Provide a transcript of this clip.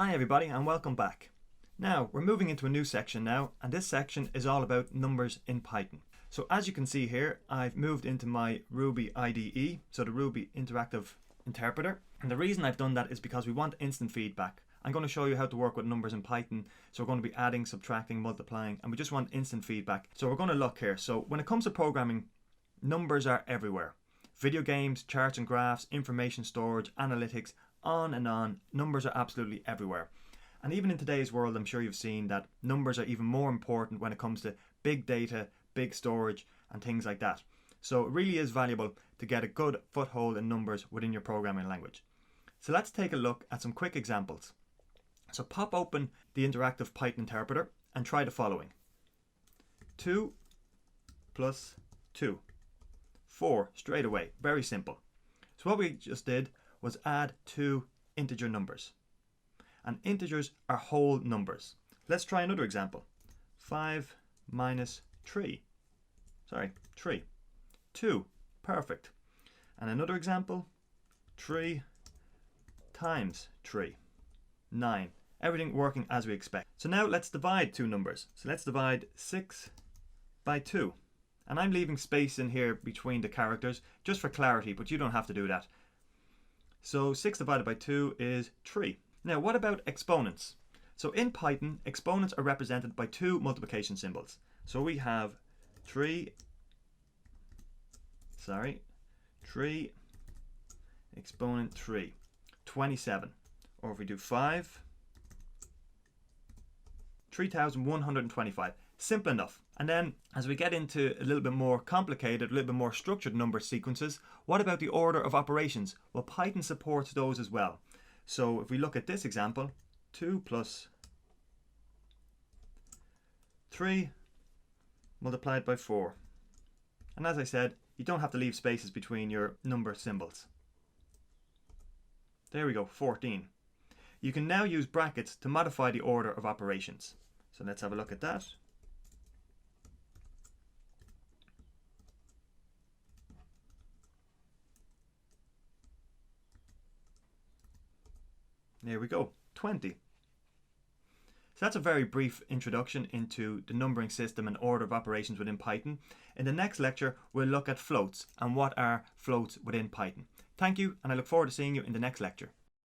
Hi everybody and welcome back. Now we're moving into a new section now, and this section is all about numbers in Python. So as you can see here, I've moved into my Ruby IDE, so the Ruby Interactive Interpreter. And the reason I've done that is because we want instant feedback. I'm going to show you how to work with numbers in Python. So we're going to be adding, subtracting, multiplying, and we just want instant feedback. So we're going to look here. So when it comes to programming, numbers are everywhere. Video games, charts and graphs, information storage, analytics, on and on. Numbers are absolutely everywhere. And even in today's world, I'm sure you've seen that numbers are even more important when it comes to big data, big storage, and things like that. So it really is valuable to get a good foothold in numbers within your programming language. So let's take a look at some quick examples. So pop open the interactive Python interpreter and try the following. 2 plus 2. 4 straight away. Very simple. So what we just did was add two integer numbers. And integers are whole numbers. Let's try another example. 5 minus 3. 3. 2. Perfect. And another example. 3 times 3. 9. Everything working as we expect. So now let's divide two numbers. So let's divide 6 by 2. And I'm leaving space in here between the characters just for clarity, but you don't have to do that. So 6 divided by 2 is 3. Now what about exponents? So in Python, exponents are represented by two multiplication symbols. So we have 3 exponent 3, 27. Or if we do 5, 3,125. Simple enough. And then as we get into a little bit more complicated, a little bit more structured number sequences, what about the order of operations? Well, Python supports those as well. So if we look at this example, 2 plus 3 multiplied by 4. And as I said, you don't have to leave spaces between your number symbols. There we go, 14. You can now use brackets to modify the order of operations. So let's have a look at that. There we go, 20. So that's a very brief introduction into the numbering system and order of operations within Python. In the next lecture, we'll look at floats and what are floats within Python. Thank you, and I look forward to seeing you in the next lecture.